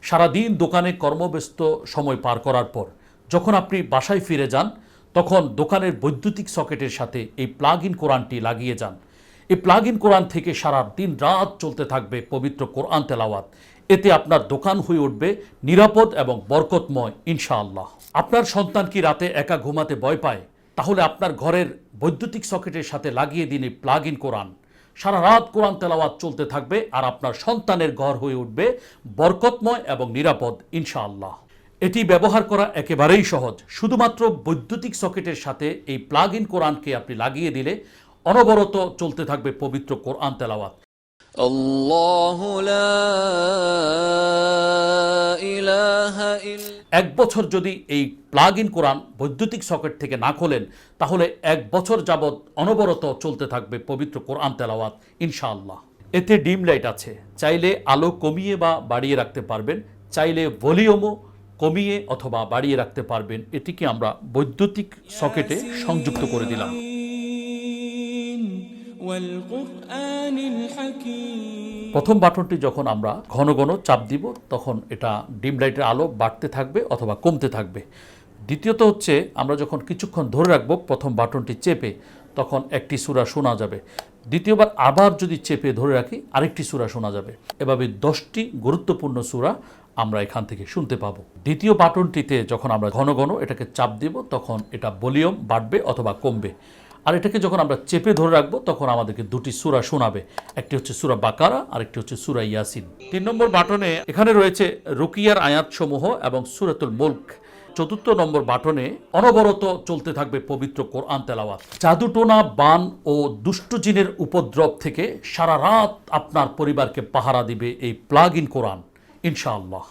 সারাদিন দোকানে কর্মব্যস্ত সময় পার করার পর যখন আপনি বাসায় ফিরে যান, তখন দোকানের বৈদ্যুতিক সকেটের সাথে এই প্লাগ ইন কোরআনটি লাগিয়ে যান। এই প্লাগ ইন কোরআন থেকে সারা দিন রাত চলতে থাকবে পবিত্র কোরআন তেলাওয়াত। এতে আপনার দোকান হয়ে উঠবে নিরাপদ এবং বরকতময় ইনশাআল্লাহ। আপনার সন্তান কি রাতে একা ঘুমাতে ভয় পায়? তাহলে আপনার ঘরের বৈদ্যুতিক সকেটের সাথে লাগিয়ে দিন এই প্লাগ ইন কোরআন। সারা রাত কোরআন তেলাওয়াত চলতে থাকবে আর আপনার সন্তানের ঘর হয়ে উঠবে বরকতময় এবং নিরাপদ ইনশাআল্লাহ। এটি ব্যবহার করা একেবারেই সহজ। শুধুমাত্র বৈদ্যুতিক সকেটের সাথে এই প্লাগ ইন কোরআনকে আপনি লাগিয়ে দিলে অনবরত চলতে থাকবে পবিত্র কোরআন তেলাওয়াত। আল্লাহু লা ইলাহা ইল্লা। এক বছর যদি এই প্লাগ ইন কোরআন বৈদ্যুতিক সকেট থেকে না খোলেন, তাহলে এক বছর যাবৎ অনবরত চলতে থাকবে পবিত্র কোরআন তেলাওয়াত ইনশাআল্লাহ। এতে ডিম লাইট আছে, চাইলে আলো কমিয়ে বা বাড়িয়ে রাখতে পারবেন, চাইলে ভলিউমও কমিয়ে অথবা বাড়িয়ে রাখতে পারবেন। এটিকে আমরা বৈদ্যুতিক সকেটে সংযুক্ত করে দিলাম। প্রথম বাটনটি যখন আমরা ঘন ঘন চাপ দিব, তখন এটা ডিম লাইটের আলো বাড়তে থাকবে অথবা কমতে থাকবে। দ্বিতীয়ত হচ্ছে, আমরা যখন কিছুক্ষণ ধরে রাখবো প্রথম বাটনটি চেপে, তখন একটি সূরা শোনা যাবে। দ্বিতীয়বার আবার যদি চেপে ধরে রাখি, আরেকটি সূরা শোনা যাবে। এভাবে 10টি গুরুত্বপূর্ণ সূরা আমরা এখান থেকে শুনতে পাবো। দ্বিতীয় বাটনটিতে যখন আমরা ঘন ঘন এটাকে চাপ দিব, তখন এটা ভলিউম বাড়বে অথবা কমবে। আর এটাকে যখন আমরা চেপে ধরে রাখবো, তখন আমাদেরকে দুটি সূরা শোনাবে। একটি হচ্ছে সূরা বাকারা, আরেকটি হচ্ছে সূরা ইয়াসিন। 3 নম্বর বাটনে এখানে রয়েছে রুকিয়ার আয়াতসমূহ এবং সূরাতুল মুলক। 4র্থ নম্বর বাটনে অনবরত চলতে থাকবে পবিত্র কোরআন তেলাওয়াত। জাদুটোনা, বান ও দুষ্ট জিনের উপদ্রব থেকে সারা রাত আপনার পরিবারকে পাহারা দিবে এই প্লাগ ইন কোরআন ইনশাআল্লাহ।